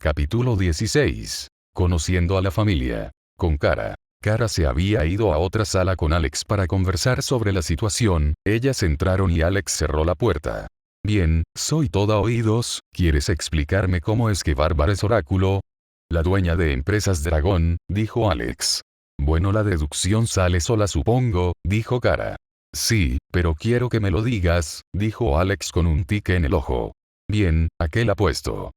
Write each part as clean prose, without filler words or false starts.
Capítulo 16. Conociendo a la familia. Con Kara. Kara se había ido a otra sala con Alex para conversar sobre la situación. Ellas entraron y Alex cerró la puerta. Bien, soy toda oídos. ¿Quieres explicarme cómo es que Bárbara es oráculo? La dueña de Empresas Dragón, dijo Alex. Bueno, la deducción sale sola, supongo, dijo Kara. Sí, pero quiero que me lo digas, dijo Alex con un tique en el ojo. Bien, ¿a qué la apuesto?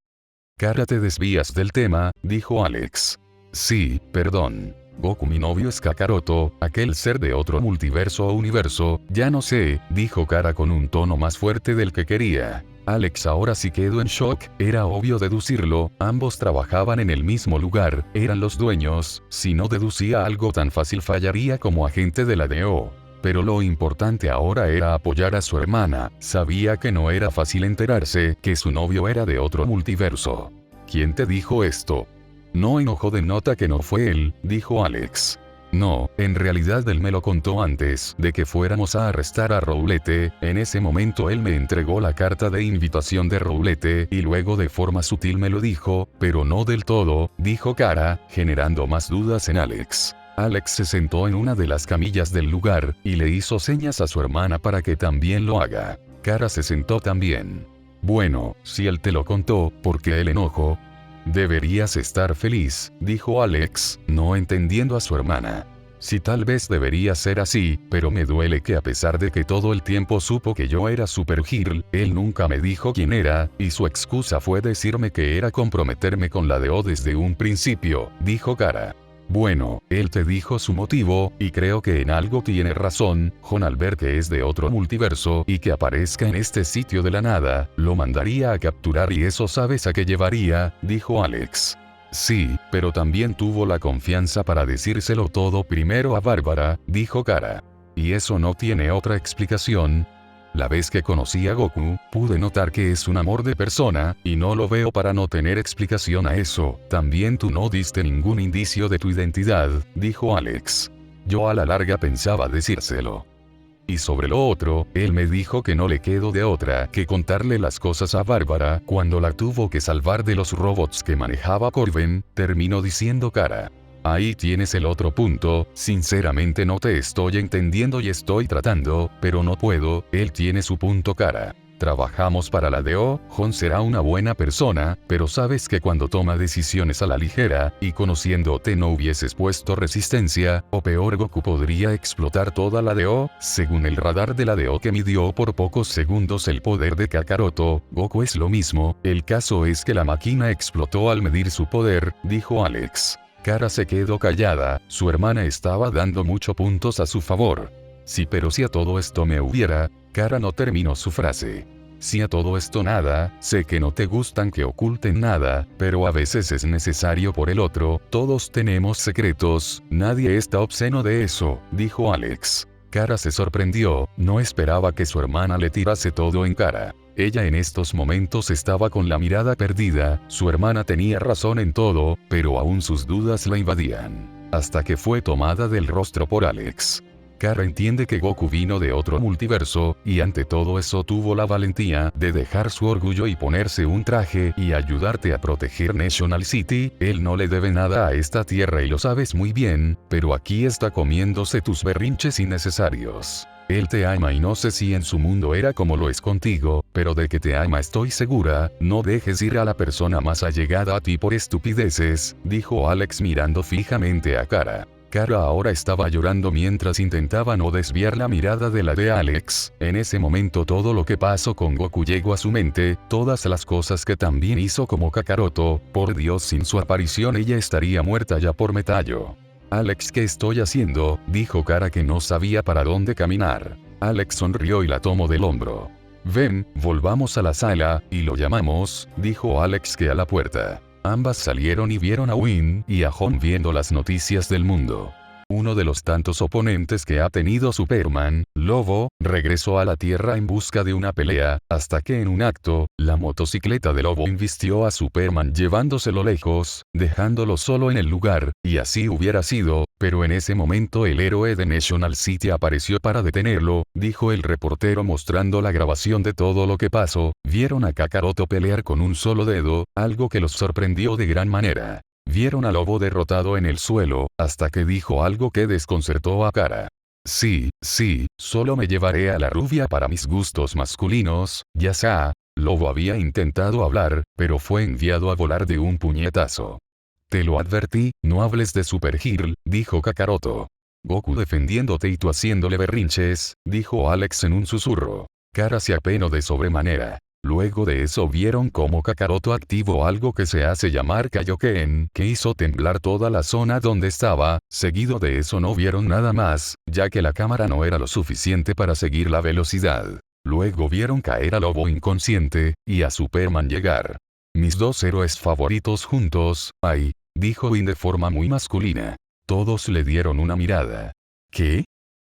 Kara, te desvías del tema, dijo Alex. Sí, perdón. Goku, mi novio, es Kakaroto, aquel ser de otro multiverso o universo, ya no sé, dijo Kara con un tono más fuerte del que quería. Alex ahora sí quedó en shock, era obvio deducirlo, ambos trabajaban en el mismo lugar, eran los dueños, si no deducía algo tan fácil fallaría como agente de la DO. Pero lo importante ahora era apoyar a su hermana, sabía que no era fácil enterarse que su novio era de otro multiverso. ¿Quién te dijo esto? No enojó de nota que no fue él, dijo Alex. No, en realidad él me lo contó antes de que fuéramos a arrestar a Roulette, en ese momento él me entregó la carta de invitación de Roulette y luego de forma sutil me lo dijo, pero no del todo, dijo Kara, generando más dudas en Alex. Alex se sentó en una de las camillas del lugar, y le hizo señas a su hermana para que también lo haga. Kara se sentó también. Bueno, si él te lo contó, ¿por qué el enojo? Deberías estar feliz, dijo Alex, no entendiendo a su hermana. Sí, tal vez debería ser así, pero me duele que a pesar de que todo el tiempo supo que yo era Supergirl, él nunca me dijo quién era, y su excusa fue decirme que era comprometerme con la DO desde un principio, dijo Kara. Bueno, él te dijo su motivo, y creo que en algo tiene razón, Jon, al ver que es de otro multiverso y que aparezca en este sitio de la nada, lo mandaría a capturar y eso sabes a qué llevaría, dijo Alex. Sí, pero también tuvo la confianza para decírselo todo primero a Bárbara, dijo Kara. Y eso no tiene otra explicación. La vez que conocí a Goku, pude notar que es un amor de persona, y no lo veo para no tener explicación a eso. También tú no diste ningún indicio de tu identidad, dijo Alex. Yo a la larga pensaba decírselo. Y sobre lo otro, él me dijo que no le quedó de otra que contarle las cosas a Bárbara cuando la tuvo que salvar de los robots que manejaba Corben, terminó diciendo Kara. Ahí tienes el otro punto, sinceramente no te estoy entendiendo y estoy tratando, pero no puedo, él tiene su punto, Kara. Trabajamos para la DO, Jon será una buena persona, pero sabes que cuando toma decisiones a la ligera, y conociéndote no hubieses puesto resistencia, o peor Goku podría explotar toda la DO, según el radar de la DO que midió por pocos segundos el poder de Kakaroto, Goku es lo mismo, el caso es que la máquina explotó al medir su poder, dijo Alex. Kara se quedó callada, su hermana estaba dando muchos puntos a su favor. Sí, pero si a todo esto me hubiera... Kara no terminó su frase. Si a todo esto nada, sé que no te gustan que oculten nada, pero a veces es necesario por el otro, todos tenemos secretos, nadie está obsceno de eso, dijo Alex. Kara se sorprendió, no esperaba que su hermana le tirase todo en cara. Ella en estos momentos estaba con la mirada perdida, su hermana tenía razón en todo, pero aún sus dudas la invadían. Hasta que fue tomada del rostro por Alex. Kara entiende que Goku vino de otro multiverso, y ante todo eso tuvo la valentía de dejar su orgullo y ponerse un traje y ayudarte a proteger National City, él no le debe nada a esta tierra y lo sabes muy bien, pero aquí está comiéndose tus berrinches innecesarios. Él te ama y no sé si en su mundo era como lo es contigo, pero de que te ama estoy segura, no dejes ir a la persona más allegada a ti por estupideces, dijo Alex mirando fijamente a Kara. Kara ahora estaba llorando mientras intentaba no desviar la mirada de la de Alex. En ese momento todo lo que pasó con Goku llegó a su mente, todas las cosas que también hizo como Kakaroto, por Dios, sin su aparición ella estaría muerta ya por metallo. Alex, ¿qué estoy haciendo?, dijo Kara que no sabía para dónde caminar. Alex sonrió y la tomó del hombro. Ven, volvamos a la sala, y lo llamamos, dijo Alex que a la puerta. Ambas salieron y vieron a Win y a Jon viendo las noticias del mundo. uno de los tantos oponentes que ha tenido Superman, Lobo, regresó a la Tierra en busca de una pelea, hasta que en un acto, la motocicleta de Lobo invistió a Superman llevándoselo lejos, dejándolo solo en el lugar, y así hubiera sido, pero en ese momento el héroe de National City apareció para detenerlo, dijo el reportero mostrando la grabación de todo lo que pasó. Vieron a Kakaroto pelear con un solo dedo, algo que los sorprendió de gran manera. Vieron a Lobo derrotado en el suelo, hasta que dijo algo que desconcertó a Kara. Sí, solo me llevaré a la rubia para mis gustos masculinos, ya sea. Lobo había intentado hablar, pero fue enviado a volar de un puñetazo. Te lo advertí, no hables de Supergirl, dijo Kakaroto. Goku defendiéndote y tú haciéndole berrinches, dijo Alex en un susurro. Kara se apenó de sobremanera. Luego de eso vieron cómo Kakaroto activó algo que se hace llamar Kaioken, que hizo temblar toda la zona donde estaba. Seguido de eso no vieron nada más, ya que la cámara no era lo suficiente para seguir la velocidad. Luego vieron caer a Lobo inconsciente, y a Superman llegar. Mis dos héroes favoritos juntos, ay, dijo Win de forma muy masculina. Todos le dieron una mirada. ¿Qué?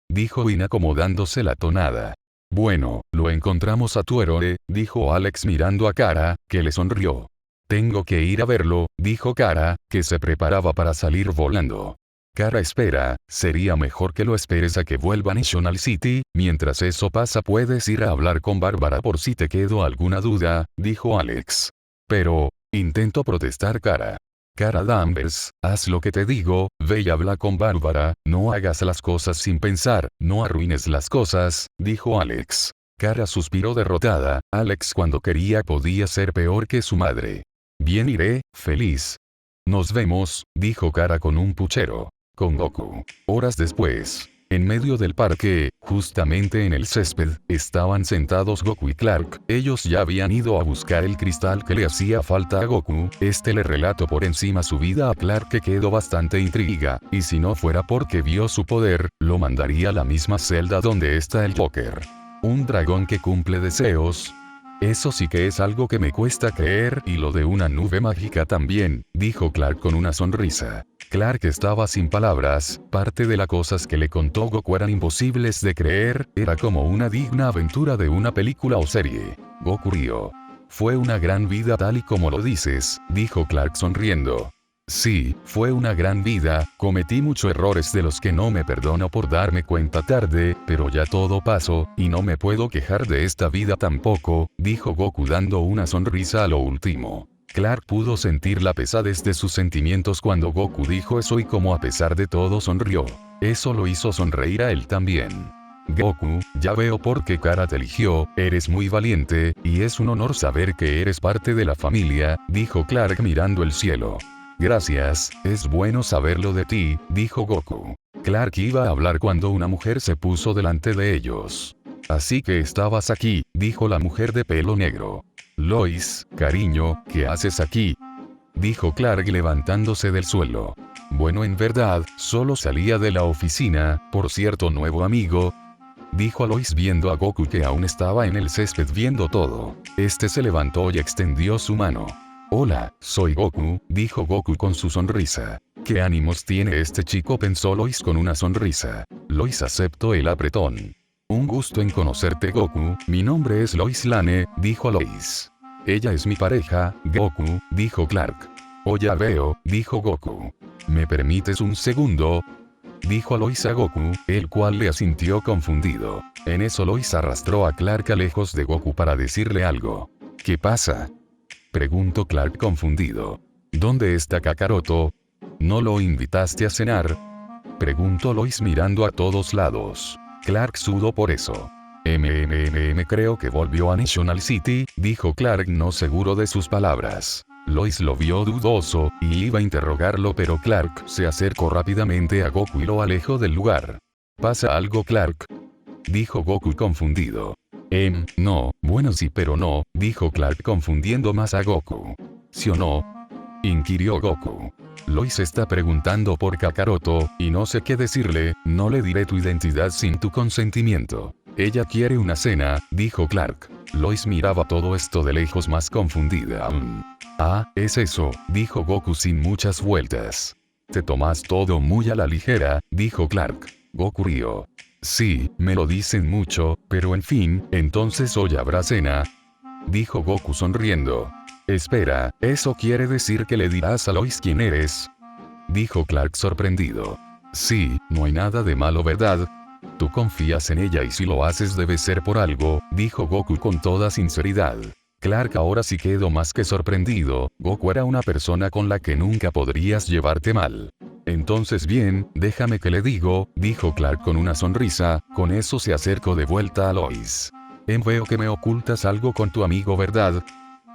Dijo Win acomodándose la tonada. Bueno, lo encontramos a tu héroe, dijo Alex mirando a Kara, que le sonrió. Tengo que ir a verlo, dijo Kara, que se preparaba para salir volando. Kara espera, sería mejor que lo esperes a que vuelva a National City, mientras eso pasa puedes ir a hablar con Bárbara por si te quedó alguna duda, dijo Alex. Pero, intentó protestar Kara. Kara Danvers, haz lo que te digo, ve y habla con Bárbara, no hagas las cosas sin pensar, no arruines las cosas, dijo Alex. Kara suspiró derrotada, Alex cuando quería podía ser peor que su madre. Bien iré, feliz. Nos vemos, dijo Kara con un puchero. Con Goku. Horas después. En medio del parque, justamente en el césped, estaban sentados Goku y Clark. Ellos ya habían ido a buscar el cristal que le hacía falta a Goku. Le relató por encima su vida a Clark que quedó bastante intriga, y si no fuera porque vio su poder, lo mandaría a la misma celda donde está el Joker. Un dragón que cumple deseos. Eso sí que es algo que me cuesta creer y lo de una nube mágica también, dijo Clark con una sonrisa. Clark estaba sin palabras, parte de las cosas que le contó Goku eran imposibles de creer, era como una digna aventura de una película o serie. Goku rió. Fue una gran vida tal y como lo dices, dijo Clark sonriendo. Sí, fue una gran vida, cometí muchos errores de los que no me perdono por darme cuenta tarde, pero ya todo pasó, y no me puedo quejar de esta vida tampoco, dijo Goku dando una sonrisa a lo último. Clark pudo sentir la pesadez de sus sentimientos cuando Goku dijo eso y como a pesar de todo sonrió. Eso lo hizo sonreír a él también. Goku, ya veo por qué Kara te eligió, eres muy valiente, y es un honor saber que eres parte de la familia, dijo Clark mirando el cielo. Gracias, es bueno saberlo de ti, dijo Goku. Clark iba a hablar cuando una mujer se puso delante de ellos. Así que estabas aquí, dijo la mujer de pelo negro. Lois, cariño, ¿qué haces aquí? Dijo Clark levantándose del suelo. Bueno, en verdad, solo salía de la oficina, por cierto nuevo amigo. Dijo Lois viendo a Goku que aún estaba en el césped viendo todo. Se levantó y extendió su mano. Hola, soy Goku, dijo Goku con su sonrisa. ¿Qué ánimos tiene este chico?, pensó Lois con una sonrisa. Lois aceptó el apretón. Un gusto en conocerte Goku, mi nombre es Lois Lane, dijo Lois. Ella es mi pareja, Goku, dijo Clark. Oh ya veo, dijo Goku. ¿Me permites un segundo?, dijo Lois a Goku, el cual le asintió confundido. En eso Lois arrastró a Clark a lejos de Goku para decirle algo. ¿Qué pasa?, preguntó Clark confundido. ¿Dónde está Kakaroto? ¿No lo invitaste a cenar?, preguntó Lois mirando a todos lados. Clark sudó por eso. Creo que volvió a National City, dijo Clark no seguro de sus palabras. Lois lo vio dudoso, y iba a interrogarlo pero Clark se acercó rápidamente a Goku y lo alejó del lugar. ¿Pasa algo Clark?, dijo Goku confundido. No, bueno sí pero no, dijo Clark confundiendo más a Goku. ¿Sí o no?, inquirió Goku. Lois está preguntando por Kakaroto, y no sé qué decirle, no le diré tu identidad sin tu consentimiento. Ella quiere una cena, dijo Clark. Lois miraba todo esto de lejos más confundida aún. Ah, es eso, dijo Goku sin muchas vueltas. Te tomas todo muy a la ligera, dijo Clark. Goku rió. Sí, me lo dicen mucho, pero en fin, entonces hoy habrá cena, dijo Goku sonriendo. Espera, ¿eso quiere decir que le dirás a Lois quién eres? Dijo Clark sorprendido. Sí, no hay nada de malo, ¿verdad? Tú confías en ella y si lo haces debe ser por algo, dijo Goku con toda sinceridad. Clark ahora sí quedó más que sorprendido. Goku era una persona con la que nunca podrías llevarte mal. Entonces bien, déjame que le digo, dijo Clark con una sonrisa, con eso se acercó de vuelta a Lois. Veo que me ocultas algo con tu amigo, ¿verdad?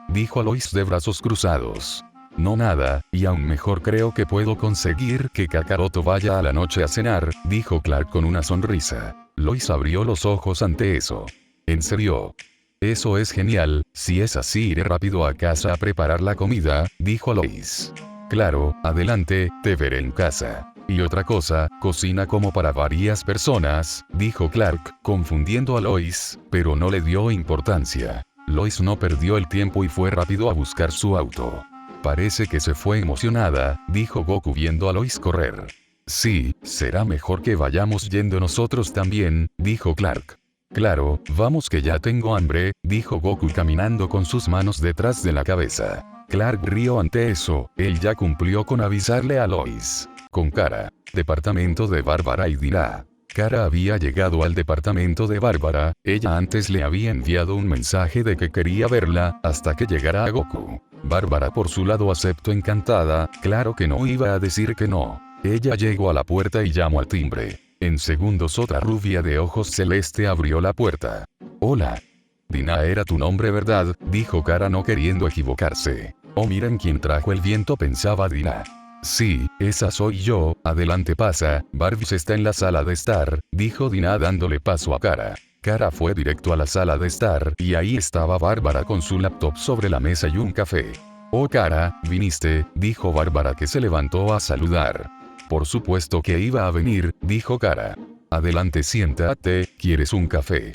Dijo Lois de brazos cruzados. No nada, y aún mejor creo que puedo conseguir que Kakaroto vaya a la noche a cenar, dijo Clark con una sonrisa. Lois abrió los ojos ante eso. ¿En serio? Eso es genial, si es así iré rápido a casa a preparar la comida, dijo Lois. Claro, adelante, te veré en casa. Y otra cosa, cocina como para varias personas, dijo Clark, confundiendo a Lois, pero no le dio importancia. Lois no perdió el tiempo y fue rápido a buscar su auto. Parece que se fue emocionada, dijo Goku viendo a Lois correr. Sí, será mejor que vayamos yendo nosotros también, dijo Clark. Claro, vamos que ya tengo hambre, dijo Goku caminando con sus manos detrás de la cabeza. Clark rió ante eso, él ya cumplió con avisarle a Lois. Con Kara. Departamento de Bárbara y Dina. Kara había llegado al departamento de Bárbara, ella antes le había enviado un mensaje de que quería verla, hasta que llegara a Goku. Bárbara por su lado aceptó encantada, claro que no iba a decir que no. Ella llegó a la puerta y llamó al timbre. En segundos otra rubia de ojos celeste abrió la puerta. Hola. Dina era tu nombre, ¿verdad? Dijo Kara no queriendo equivocarse. Oh, miren quién trajo el viento, pensaba Dina. Sí, esa soy yo, adelante pasa, Barbies está en la sala de estar, dijo Dina dándole paso a Kara. Kara fue directo a la sala de estar y ahí estaba Bárbara con su laptop sobre la mesa y un café. Oh Kara, viniste, dijo Bárbara que se levantó a saludar. Por supuesto que iba a venir, dijo Kara. Adelante siéntate, ¿quieres un café?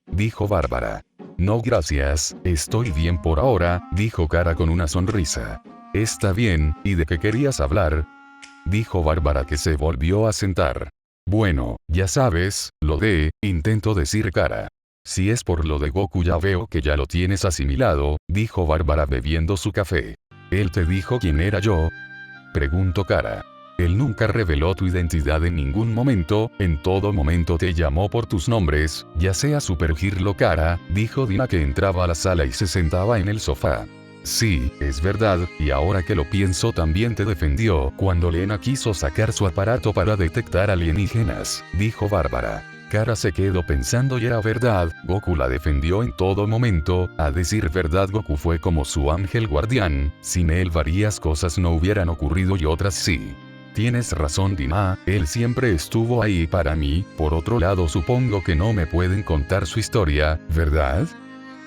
Dijo Bárbara. No gracias, estoy bien por ahora, dijo Kara con una sonrisa. Está bien, ¿y de qué querías hablar? Dijo Bárbara que se volvió a sentar. Bueno, ya sabes, intentó decir Kara. Si es por lo de Goku ya veo que ya lo tienes asimilado, dijo Bárbara bebiendo su café. ¿Él te dijo quién era yo? Preguntó Kara. Él nunca reveló tu identidad en ningún momento, en todo momento te llamó por tus nombres, ya sea Super Hero Kara, dijo Dina que entraba a la sala y se sentaba en el sofá. Sí, es verdad, y ahora que lo pienso también te defendió cuando Lena quiso sacar su aparato para detectar alienígenas, dijo Bárbara. Kara se quedó pensando y era verdad, Goku la defendió en todo momento, a decir verdad Goku fue como su ángel guardián, sin él varias cosas no hubieran ocurrido y otras sí. Tienes razón Dina, él siempre estuvo ahí para mí, por otro lado supongo que no me pueden contar su historia, ¿verdad?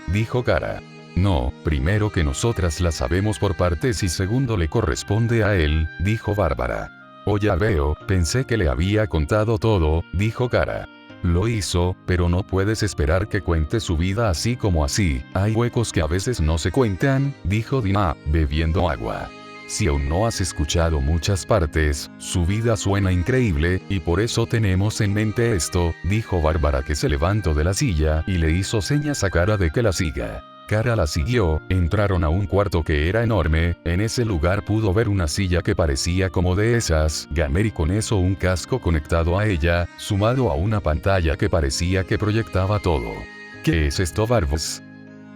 Dijo Kara. No, primero que nosotras la sabemos por partes y segundo le corresponde a él, dijo Bárbara. Oh ya veo, pensé que le había contado todo, dijo Kara. Lo hizo, pero no puedes esperar que cuente su vida así como así, hay huecos que a veces no se cuentan, dijo Dina, bebiendo agua. Si aún no has escuchado muchas partes, su vida suena increíble, y por eso tenemos en mente esto, dijo Bárbara que se levantó de la silla y le hizo señas a Kara de que la siga. Kara la siguió, entraron a un cuarto que era enorme, en ese lugar pudo ver una silla que parecía como de esas, gamer y con eso un casco conectado a ella, sumado a una pantalla que parecía que proyectaba todo. ¿Qué es esto, Barbos?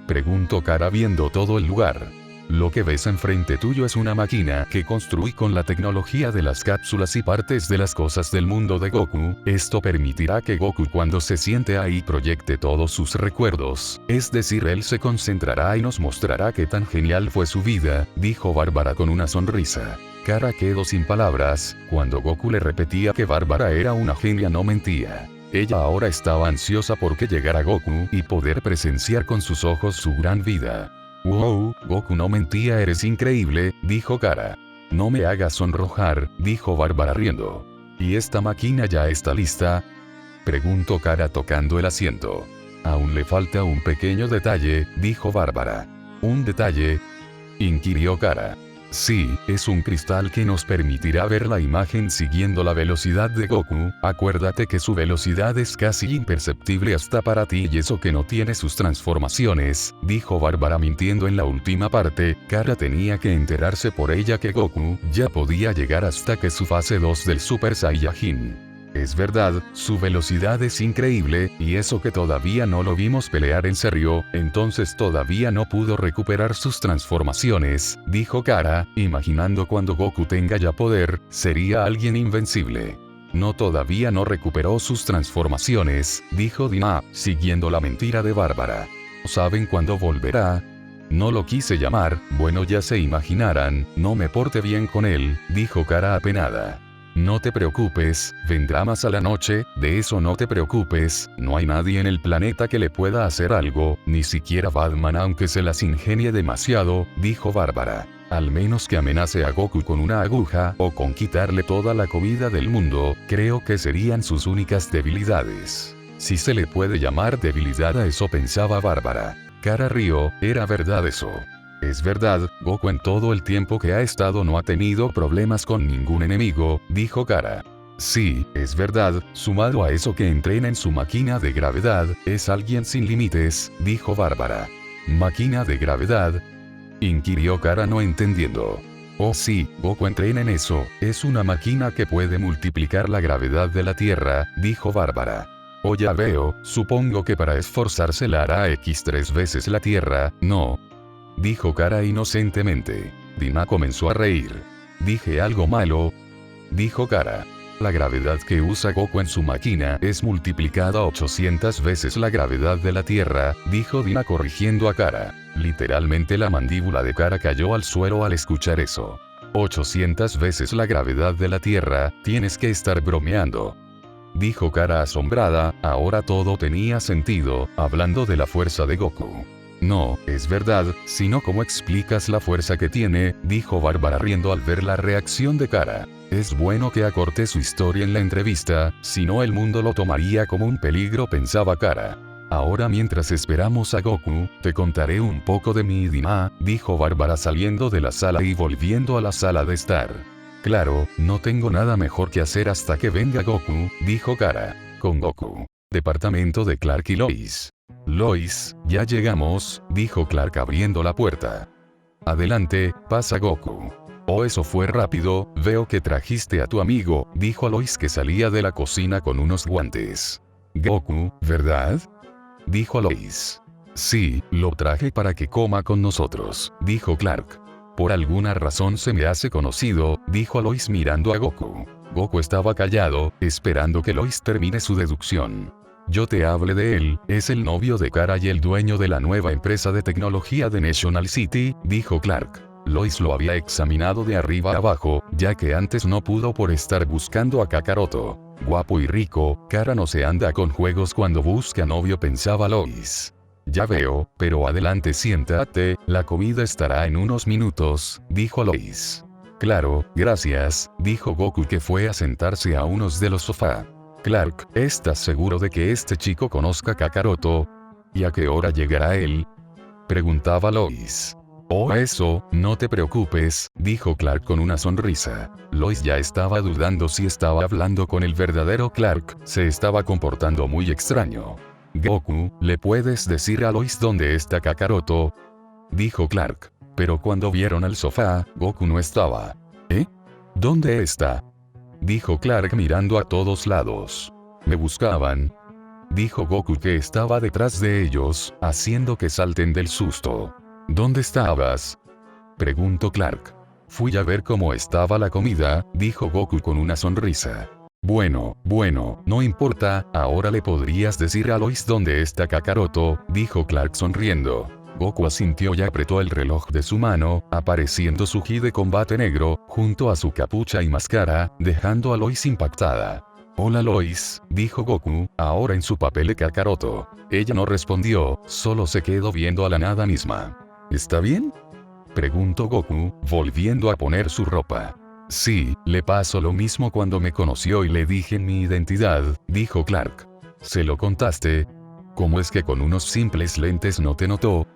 Preguntó Kara viendo todo el lugar. Lo que ves enfrente tuyo es una máquina que construí con la tecnología de las cápsulas y partes de las cosas del mundo de Goku. Esto permitirá que Goku cuando se siente ahí proyecte todos sus recuerdos, es decir, él se concentrará y nos mostrará qué tan genial fue su vida, dijo Bárbara con una sonrisa. Kara quedó sin palabras, cuando Goku le repetía que Bárbara era una genia no mentía. Ella ahora estaba ansiosa porque llegara Goku y poder presenciar con sus ojos su gran vida. Wow, Goku no mentía, eres increíble, dijo Kara. No me hagas sonrojar, dijo Bárbara riendo. ¿Y esta máquina ya está lista? Preguntó Kara tocando el asiento. Aún le falta un pequeño detalle, dijo Bárbara. ¿Un detalle? Inquirió Kara. Sí, es un cristal que nos permitirá ver la imagen siguiendo la velocidad de Goku. Acuérdate que su velocidad es casi imperceptible hasta para ti y eso que no tiene sus transformaciones, dijo Bárbara mintiendo en la última parte. Kara tenía que enterarse por ella que Goku ya podía llegar hasta que su fase 2 del Super Saiyajin. Es verdad, su velocidad es increíble, y eso que todavía no lo vimos pelear en serio, entonces todavía no pudo recuperar sus transformaciones, dijo Kara, imaginando cuando Goku tenga ya poder, sería alguien invencible. No, todavía no recuperó sus transformaciones, dijo Dina, siguiendo la mentira de Bárbara. ¿Saben cuándo volverá? No lo quise llamar, bueno ya se imaginarán, no me porte bien con él, dijo Kara apenada. No te preocupes, vendrá más a la noche, de eso no te preocupes, no hay nadie en el planeta que le pueda hacer algo, ni siquiera Batman aunque se las ingenie demasiado, dijo Bárbara. Al menos que amenace a Goku con una aguja o con quitarle toda la comida del mundo, creo que serían sus únicas debilidades. Si se le puede llamar debilidad a eso, pensaba Bárbara. Kara rió, era verdad eso. Es verdad, Goku en todo el tiempo que ha estado no ha tenido problemas con ningún enemigo, dijo Kara. Sí, es verdad, sumado a eso que entrena en su máquina de gravedad, es alguien sin límites, dijo Bárbara. ¿Máquina de gravedad?, inquirió Kara no entendiendo. Oh sí, Goku entrena en eso, es una máquina que puede multiplicar la gravedad de la Tierra, dijo Bárbara. Oh ya veo, supongo que para esforzarse la hará X 3 veces la Tierra, ¿no?, dijo Kara inocentemente. Dina comenzó a reír. ¿Dije algo malo?, dijo Kara. La gravedad que usa Goku en su máquina es multiplicada 800 veces la gravedad de la Tierra, dijo Dina corrigiendo a Kara. Literalmente la mandíbula de Kara cayó al suelo al escuchar eso. 800 veces la gravedad de la Tierra, tienes que estar bromeando, dijo Kara asombrada. Ahora todo tenía sentido, hablando de la fuerza de Goku. No, es verdad, sino ¿cómo explicas la fuerza que tiene?, dijo Bárbara riendo al ver la reacción de Kara. Es bueno que acorte su historia en la entrevista, si no el mundo lo tomaría como un peligro, pensaba Kara. Ahora mientras esperamos a Goku, te contaré un poco de mi Dina, dijo Bárbara saliendo de la sala y volviendo a la sala de estar. Claro, no tengo nada mejor que hacer hasta que venga Goku, dijo Kara. Con Goku. Departamento de Clark y Lois. Lois, ya llegamos, dijo Clark abriendo la puerta. Adelante, pasa Goku. Oh, eso fue rápido, veo que trajiste a tu amigo, dijo Lois que salía de la cocina con unos guantes. Goku, ¿verdad?, dijo Lois. Sí, lo traje para que coma con nosotros, dijo Clark. Por alguna razón se me hace conocido, dijo Lois mirando a Goku. Goku estaba callado, esperando que Lois termine su deducción. Yo te hablé de él, es el novio de Kara y el dueño de la nueva empresa de tecnología de National City, dijo Clark. Lois lo había examinado de arriba a abajo, ya que antes no pudo por estar buscando a Kakaroto. Guapo y rico, Kara no se anda con juegos cuando busca novio, pensaba Lois. Ya veo, pero adelante siéntate, la comida estará en unos minutos, dijo Lois. Claro, gracias, dijo Goku que fue a sentarse a unos de los sofá. Clark, ¿estás seguro de que este chico conozca a Kakaroto? ¿Y a qué hora llegará él?, preguntaba Lois. Oh, eso, no te preocupes, dijo Clark con una sonrisa. Lois ya estaba dudando si estaba hablando con el verdadero Clark, se estaba comportando muy extraño. Goku, ¿le puedes decir a Lois dónde está Kakaroto?, dijo Clark. Pero cuando vieron al sofá, Goku no estaba. ¿Eh? ¿Dónde está?, dijo Clark mirando a todos lados. Me buscaban, dijo Goku que estaba detrás de ellos, haciendo que salten del susto. ¿Dónde estabas?, preguntó Clark. Fui a ver cómo estaba la comida, dijo Goku con una sonrisa. Bueno, no importa, ahora le podrías decir a Lois dónde está Kakaroto, dijo Clark sonriendo. Goku asintió y apretó el reloj de su mano, apareciendo su ki de combate negro, junto a su capucha y máscara, dejando a Lois impactada. Hola Lois, dijo Goku, ahora en su papel de Kakaroto. Ella no respondió, solo se quedó viendo a la nada misma. ¿Está bien?, preguntó Goku, volviendo a poner su ropa. Sí, le pasó lo mismo cuando me conoció y le dije mi identidad, dijo Clark. ¿Se lo contaste? ¿Cómo es que con unos simples lentes no te notó?,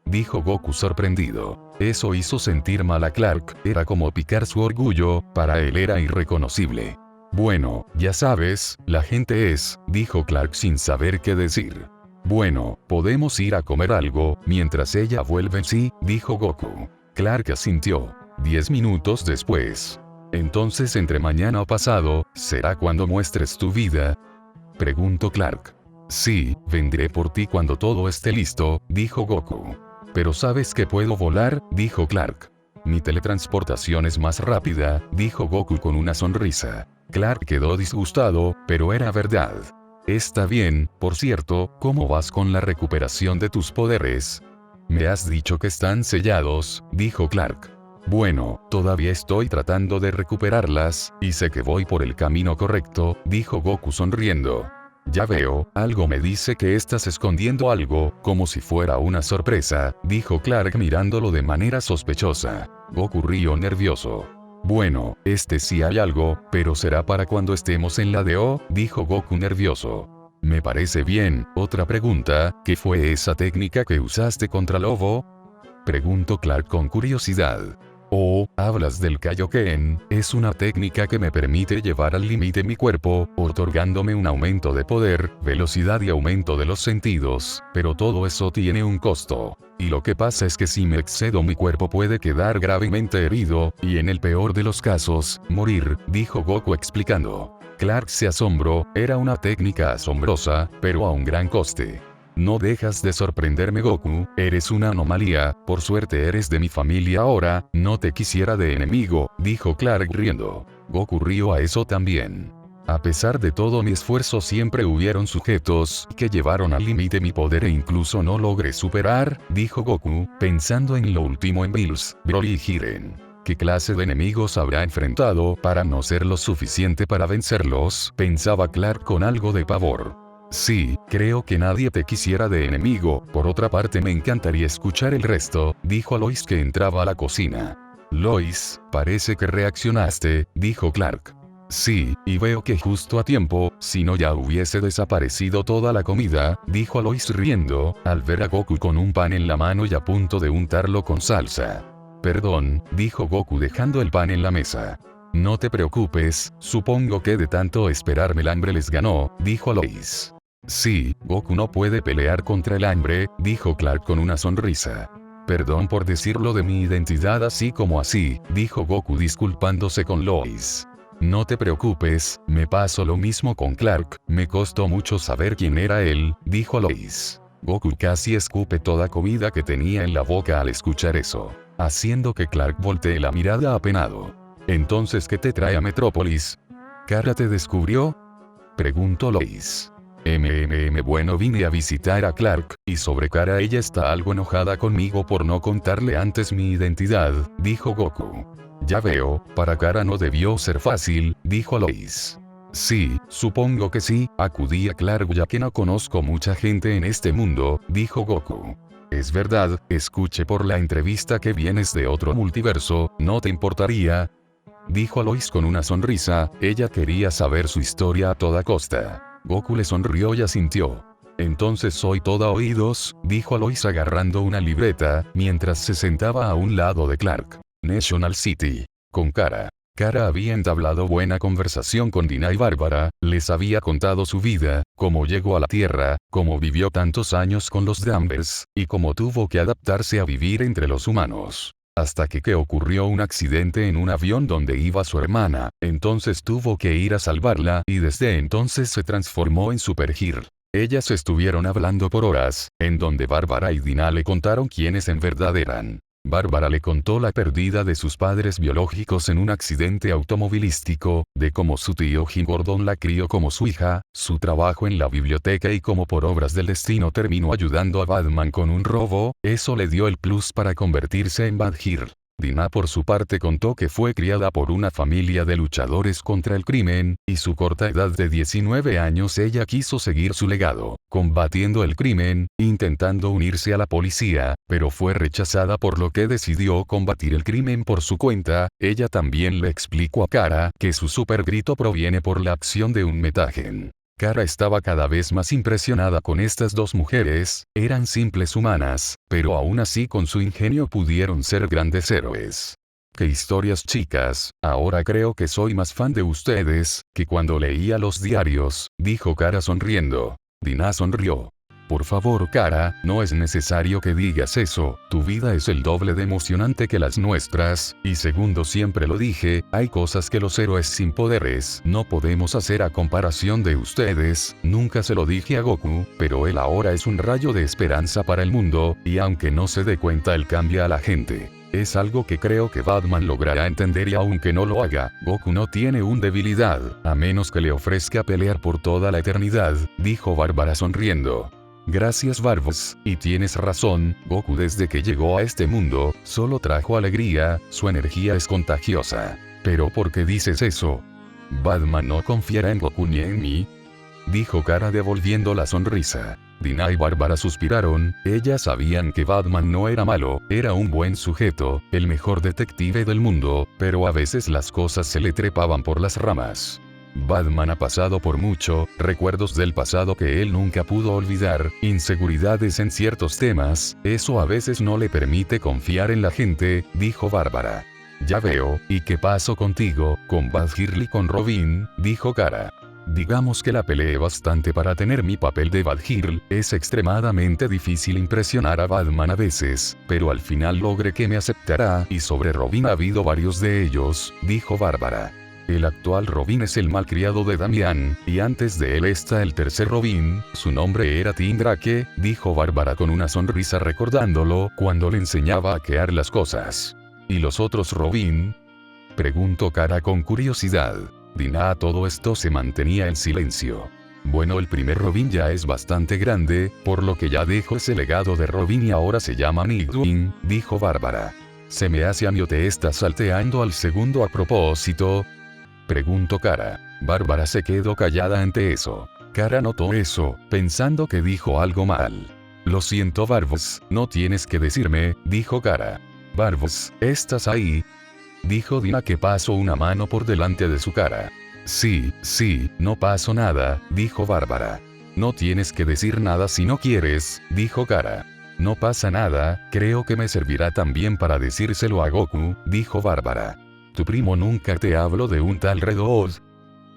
dijo Goku sorprendido. Eso hizo sentir mal a Clark, era como picar su orgullo, para él era irreconocible. Bueno, ya sabes, la gente es, dijo Clark sin saber qué decir. Bueno, podemos ir a comer algo, mientras ella vuelve. Sí, dijo Goku. Clark asintió. 10 minutos después. Entonces entre mañana o pasado, ¿será cuando muestres tu vida? Preguntó Clark. Sí, vendré por ti cuando todo esté listo, dijo Goku. Pero ¿sabes que puedo volar? Dijo Clark. Mi teletransportación es más rápida, dijo Goku con una sonrisa. Clark quedó disgustado, pero era verdad. Está bien, por cierto, ¿cómo vas con la recuperación de tus poderes? Me has dicho que están sellados, dijo Clark. Bueno, todavía estoy tratando de recuperarlas, y sé que voy por el camino correcto, dijo Goku sonriendo. Ya veo, algo me dice que estás escondiendo algo, como si fuera una sorpresa, dijo Clark mirándolo de manera sospechosa. Goku rió nervioso. Bueno, sí hay algo, pero será para cuando estemos en la DO, dijo Goku nervioso. Me parece bien. Otra pregunta, ¿qué fue esa técnica que usaste contra Lobo? Preguntó Clark con curiosidad. Oh, hablas del Kaioken, es una técnica que me permite llevar al límite mi cuerpo, otorgándome un aumento de poder, velocidad y aumento de los sentidos, pero todo eso tiene un costo. Y lo que pasa es que si me excedo mi cuerpo puede quedar gravemente herido, y en el peor de los casos, morir, dijo Goku explicando. Clark se asombró, era una técnica asombrosa, pero a un gran coste. No dejas de sorprenderme Goku, eres una anomalía, por suerte eres de mi familia ahora, no te quisiera de enemigo, dijo Clark riendo. Goku rió a eso también. A pesar de todo mi esfuerzo siempre hubieron sujetos que llevaron al límite mi poder e incluso no logré superar, dijo Goku, pensando en lo último en Bills, Broly y Jiren. ¿Qué clase de enemigos habrá enfrentado para no ser lo suficiente para vencerlos? Pensaba Clark con algo de pavor. Sí, creo que nadie te quisiera de enemigo, por otra parte me encantaría escuchar el resto, dijo a Lois que entraba a la cocina. Lois, parece que reaccionaste, dijo Clark. Sí, y veo que justo a tiempo, si no ya hubiese desaparecido toda la comida, dijo Lois riendo, al ver a Goku con un pan en la mano y a punto de untarlo con salsa. Perdón, dijo Goku dejando el pan en la mesa. No te preocupes, supongo que de tanto esperarme el hambre les ganó, dijo Lois. Sí, Goku no puede pelear contra el hambre, dijo Clark con una sonrisa. Perdón por decirlo de mi identidad así como así, dijo Goku disculpándose con Lois. No te preocupes, me pasó lo mismo con Clark, me costó mucho saber quién era él, dijo Lois. Goku casi escupe toda comida que tenía en la boca al escuchar eso, haciendo que Clark voltee la mirada apenado. Entonces, ¿qué te trae a Metrópolis? ¿Kara te descubrió? Preguntó Lois. Bueno, vine a visitar a Clark, y sobre Kara ella está algo enojada conmigo por no contarle antes mi identidad, dijo Goku. Ya veo, para Kara no debió ser fácil, dijo Lois. Sí, supongo que sí, acudí a Clark ya que no conozco mucha gente en este mundo, dijo Goku. Es verdad, escuché por la entrevista que vienes de otro multiverso, ¿no te importaría? Dijo Lois con una sonrisa, ella quería saber su historia a toda costa. Goku le sonrió y asintió. Entonces soy toda oídos, dijo Lois agarrando una libreta, mientras se sentaba a un lado de Clark. National City. Con Kara. Kara había entablado buena conversación con Dina y Bárbara, les había contado su vida, cómo llegó a la Tierra, cómo vivió tantos años con los Danvers, y cómo tuvo que adaptarse a vivir entre los humanos. Hasta que ocurrió un accidente en un avión donde iba su hermana, entonces tuvo que ir a salvarla y desde entonces se transformó en Supergirl. Ellas estuvieron hablando por horas, en donde Bárbara y Dina le contaron quiénes en verdad eran. Bárbara le contó la pérdida de sus padres biológicos en un accidente automovilístico, de cómo su tío Jim Gordon la crió como su hija, su trabajo en la biblioteca y cómo por obras del destino terminó ayudando a Batman con un robo, eso le dio el plus para convertirse en Batgirl. Dina por su parte contó que fue criada por una familia de luchadores contra el crimen, y su corta edad de 19 años ella quiso seguir su legado, combatiendo el crimen, intentando unirse a la policía, pero fue rechazada por lo que decidió combatir el crimen por su cuenta. Ella también le explicó a Kara que su super grito proviene por la acción de un metagen. Kara estaba cada vez más impresionada con estas dos mujeres, eran simples humanas, pero aún así con su ingenio pudieron ser grandes héroes. ¡Qué historias, chicas! Ahora creo que soy más fan de ustedes que cuando leía los diarios, dijo Kara sonriendo. Dina sonrió. Por favor, Kara, no es necesario que digas eso, tu vida es el doble de emocionante que las nuestras, y segundo siempre lo dije, hay cosas que los héroes sin poderes no podemos hacer a comparación de ustedes, nunca se lo dije a Goku, pero él ahora es un rayo de esperanza para el mundo, y aunque no se dé cuenta él cambia a la gente. Es algo que creo que Batman logrará entender y aunque no lo haga, Goku no tiene una debilidad, a menos que le ofrezca pelear por toda la eternidad, dijo Bárbara sonriendo. Gracias Barbos, y tienes razón, Goku desde que llegó a este mundo, solo trajo alegría, su energía es contagiosa. Pero ¿por qué dices eso? Batman no confiará en Goku ni en mí, dijo Kara devolviendo la sonrisa. Dina y Bárbara suspiraron, ellas sabían que Batman no era malo, era un buen sujeto, el mejor detective del mundo, pero a veces las cosas se le trepaban por las ramas. Batman ha pasado por mucho, recuerdos del pasado que él nunca pudo olvidar, inseguridades en ciertos temas, eso a veces no le permite confiar en la gente, dijo Bárbara. Ya veo, ¿y qué pasó contigo, con Badger y con Robin? Dijo Kara. Digamos que la peleé bastante para tener mi papel de Badger, es extremadamente difícil impresionar a Batman a veces, pero al final logré que me aceptará y sobre Robin ha habido varios de ellos, dijo Bárbara. El actual Robin es el malcriado de Damian, y antes de él está el tercer Robin, su nombre era Tim Drake, dijo Bárbara con una sonrisa recordándolo cuando le enseñaba a hackear las cosas. ¿Y los otros Robin? Preguntó Kara con curiosidad. Dina a todo esto se mantenía en silencio. Bueno, el primer Robin ya es bastante grande, por lo que ya dejó ese legado de Robin y ahora se llama Nightwing, dijo Bárbara. Se me hace a mí o te estás salteando al segundo a propósito, preguntó Kara. Bárbara se quedó callada ante eso. Kara notó eso, pensando que dijo algo mal. Lo siento Barbos, no tienes que decirme, dijo Kara. Barbos, ¿estás ahí? Dijo Dina que pasó una mano por delante de su cara. Sí, no pasó nada, dijo Bárbara. No tienes que decir nada si no quieres, dijo Kara. No pasa nada, creo que me servirá también para decírselo a Goku, dijo Bárbara. ¿Tu primo nunca te habló de un tal Red Hood?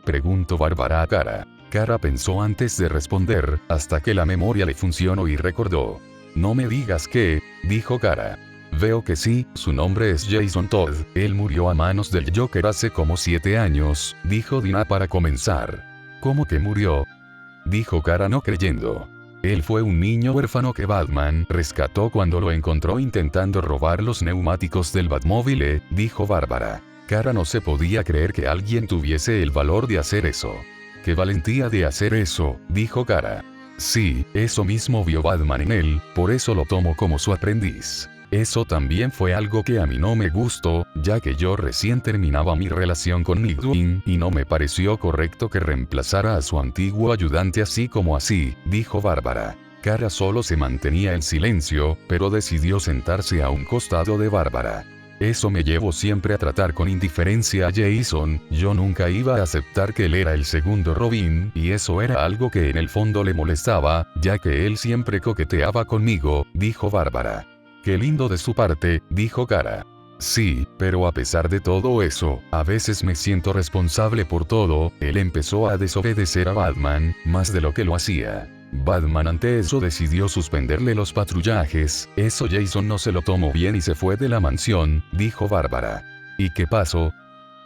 Preguntó Bárbara a Kara. Kara pensó antes de responder, hasta que la memoria le funcionó y recordó. No me digas que, dijo Kara. Veo que sí, su nombre es Jason Todd, él murió a manos del Joker hace como 7 años, dijo Dina para comenzar. ¿Cómo que murió? Dijo Kara no creyendo. Él fue un niño huérfano que Batman rescató cuando lo encontró intentando robar los neumáticos del Batmóvil, dijo Bárbara. Kara no se podía creer que alguien tuviese el valor de hacer eso. ¡Qué valentía de hacer eso!, dijo Kara. Sí, eso mismo vio Batman en él, por eso lo tomó como su aprendiz. Eso también fue algo que a mí no me gustó, ya que yo recién terminaba mi relación con Nightwing y no me pareció correcto que reemplazara a su antiguo ayudante así como así, dijo Bárbara. Kara solo se mantenía en silencio, pero decidió sentarse a un costado de Bárbara. Eso me llevó siempre a tratar con indiferencia a Jason, yo nunca iba a aceptar que él era el segundo Robin, y eso era algo que en el fondo le molestaba, ya que él siempre coqueteaba conmigo, dijo Bárbara. Qué lindo de su parte, dijo Kara. Sí, pero a pesar de todo eso, a veces me siento responsable por todo, él empezó a desobedecer a Batman, más de lo que lo hacía. Batman ante eso decidió suspenderle los patrullajes, eso Jason no se lo tomó bien y se fue de la mansión, dijo Bárbara. ¿Y qué pasó?,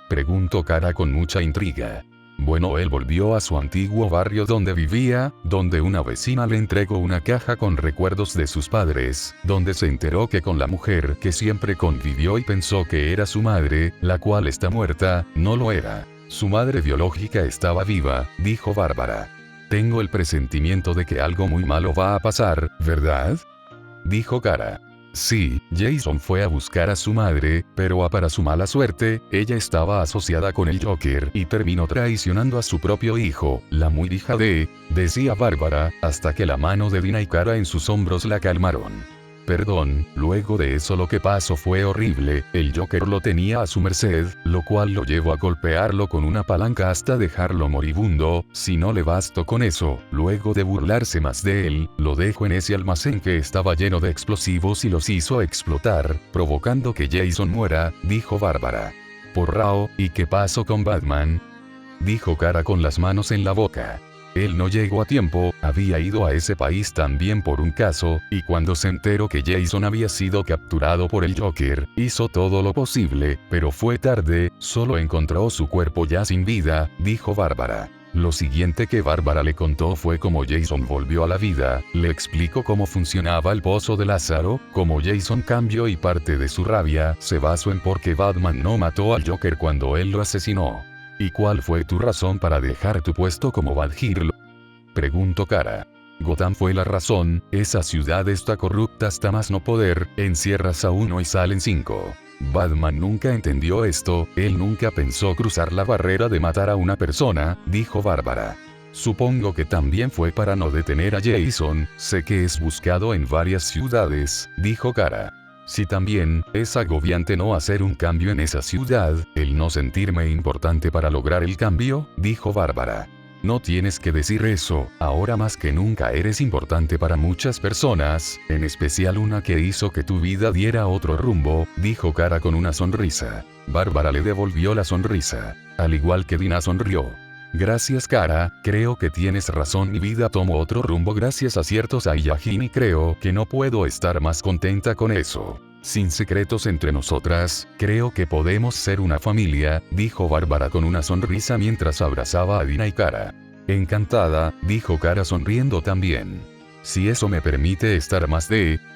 preguntó Kara con mucha intriga. Bueno, él volvió a su antiguo barrio donde vivía, donde una vecina le entregó una caja con recuerdos de sus padres, donde se enteró que con la mujer que siempre convivió y pensó que era su madre, la cual está muerta, no lo era. Su madre biológica estaba viva, dijo Bárbara. Tengo el presentimiento de que algo muy malo va a pasar, ¿verdad?, dijo Kara. Sí, Jason fue a buscar a su madre, pero para su mala suerte, ella estaba asociada con el Joker y terminó traicionando a su propio hijo, la muy hija de, decía Bárbara, hasta que la mano de Dina y Kara en sus hombros la calmaron. Perdón, luego de eso lo que pasó fue horrible, el Joker lo tenía a su merced, lo cual lo llevó a golpearlo con una palanca hasta dejarlo moribundo. Si no le bastó con eso, luego de burlarse más de él, lo dejó en ese almacén que estaba lleno de explosivos y los hizo explotar, provocando que Jason muera, dijo Bárbara. Porrao, ¿y qué pasó con Batman?, dijo Kara con las manos en la boca. Él no llegó a tiempo, había ido a ese país también por un caso, y cuando se enteró que Jason había sido capturado por el Joker, hizo todo lo posible, pero fue tarde, solo encontró su cuerpo ya sin vida, dijo Bárbara. Lo siguiente que Bárbara le contó fue cómo Jason volvió a la vida, le explicó cómo funcionaba el pozo de Lázaro, cómo Jason cambió y parte de su rabia se basó en por qué Batman no mató al Joker cuando él lo asesinó. ¿Y cuál fue tu razón para dejar tu puesto como Badhirlo?, preguntó Kara. Gotham fue la razón, esa ciudad está corrupta hasta más no poder, encierras a uno y salen 5. Batman nunca entendió esto, él nunca pensó cruzar la barrera de matar a una persona, dijo Bárbara. Supongo que también fue para no detener a Jason, sé que es buscado en varias ciudades, dijo Kara. Sí, también, es agobiante no hacer un cambio en esa ciudad, el no sentirme importante para lograr el cambio, dijo Bárbara. No tienes que decir eso, ahora más que nunca eres importante para muchas personas, en especial una que hizo que tu vida diera otro rumbo, dijo Kara con una sonrisa. Bárbara le devolvió la sonrisa. Al igual que Dina sonrió. Gracias Kara, creo que tienes razón, mi vida tomó otro rumbo gracias a ciertos Saiyajin y creo que no puedo estar más contenta con eso. Sin secretos entre nosotras, creo que podemos ser una familia, dijo Bárbara con una sonrisa mientras abrazaba a Dina y Kara. Encantada, dijo Kara sonriendo también. Si eso me permite estar más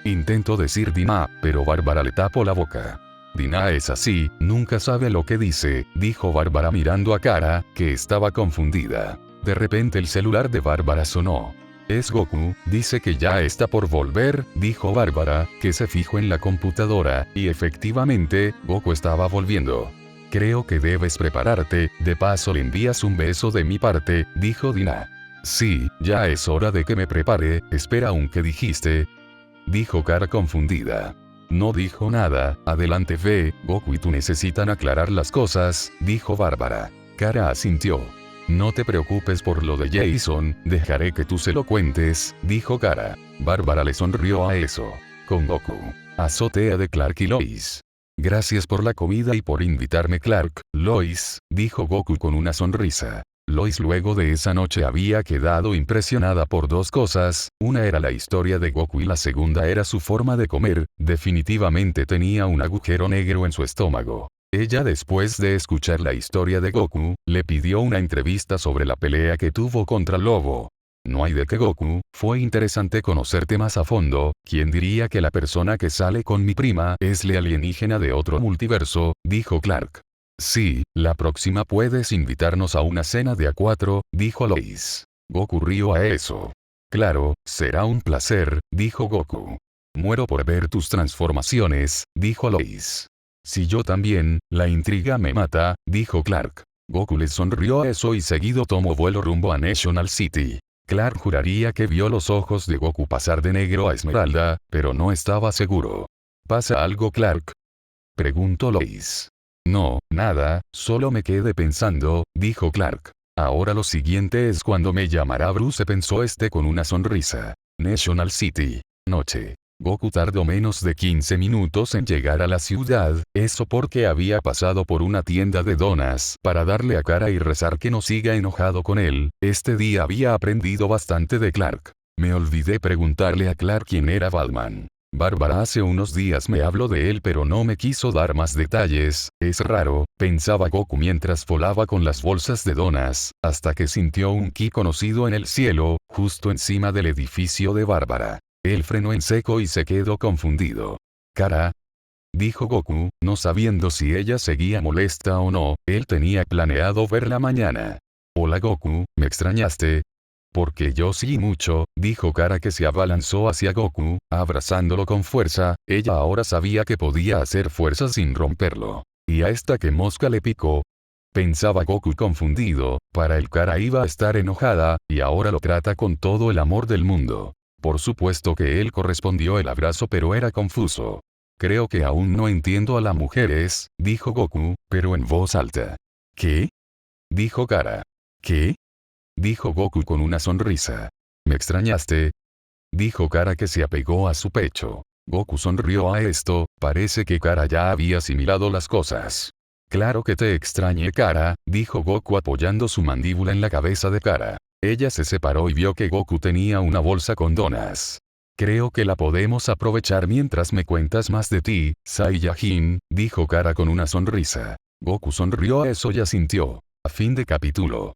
intentó decir Dina, pero Bárbara le tapó la boca. Dina es así, nunca sabe lo que dice, dijo Bárbara mirando a Kara, que estaba confundida. De repente el celular de Bárbara sonó. Es Goku, dice que ya está por volver, dijo Bárbara, que se fijó en la computadora, y efectivamente, Goku estaba volviendo. Creo que debes prepararte, de paso le envías un beso de mi parte, dijo Dina. Sí, ya es hora de que me prepare, espera ¿qué dijiste?, dijo Kara confundida. No dijo nada, adelante ve, Goku y tú necesitan aclarar las cosas, dijo Bárbara. Kara asintió. No te preocupes por lo de Jason, dejaré que tú se lo cuentes, dijo Kara. Bárbara le sonrió a eso. Con Goku. Azotea de Clark y Lois. Gracias por la comida y por invitarme Clark, Lois, dijo Goku con una sonrisa. Lois luego de esa noche había quedado impresionada por dos cosas, una era la historia de Goku y la segunda era su forma de comer, definitivamente tenía un agujero negro en su estómago. Ella después de escuchar la historia de Goku, le pidió una entrevista sobre la pelea que tuvo contra Lobo. No hay de qué Goku, fue interesante conocerte más a fondo, ¿quién diría que la persona que sale con mi prima es la alienígena de otro multiverso?, dijo Clark. Sí, la próxima puedes invitarnos a una cena de A4, dijo Lois. Goku rió a eso. Claro, será un placer, dijo Goku. Muero por ver tus transformaciones, dijo Lois. Si yo también, la intriga me mata, dijo Clark. Goku le sonrió a eso y seguido tomó vuelo rumbo a National City. Clark juraría que vio los ojos de Goku pasar de negro a esmeralda, pero no estaba seguro. ¿Pasa algo, Clark?, preguntó Lois. No, nada, solo me quedé pensando, dijo Clark. Ahora lo siguiente es cuando me llamará Bruce, pensó con una sonrisa. National City. Noche. Goku tardó menos de 15 minutos en llegar a la ciudad, eso porque había pasado por una tienda de donas para darle a Kara y rezar que no siga enojado con él. Este día había aprendido bastante de Clark. Me olvidé preguntarle a Clark quién era Batman. Bárbara hace unos días me habló de él pero no me quiso dar más detalles, es raro, pensaba Goku mientras volaba con las bolsas de donas, hasta que sintió un ki conocido en el cielo, justo encima del edificio de Bárbara. Él frenó en seco y se quedó confundido. Kara, dijo Goku, no sabiendo si ella seguía molesta o no, él tenía planeado verla mañana. Hola Goku, ¿me extrañaste? Porque yo sí mucho, dijo Kara que se abalanzó hacia Goku, abrazándolo con fuerza, ella ahora sabía que podía hacer fuerza sin romperlo. Y a esta que mosca le picó. Pensaba Goku confundido, para el Kara iba a estar enojada, y ahora lo trata con todo el amor del mundo. Por supuesto que él correspondió el abrazo, pero era confuso. Creo que aún no entiendo a las mujeres, dijo Goku, pero en voz alta. ¿Qué? Dijo Kara. ¿Qué? Dijo Goku con una sonrisa. ¿Me extrañaste? Dijo Kara, que se apegó a su pecho. Goku sonrió a esto, parece que Kara ya había asimilado las cosas. Claro que te extrañé, Kara, dijo Goku apoyando su mandíbula en la cabeza de Kara. Ella se separó y vio que Goku tenía una bolsa con donas. Creo que la podemos aprovechar mientras me cuentas más de ti, Saiyajin, dijo Kara con una sonrisa. Goku sonrió a eso y asintió. A fin de capítulo.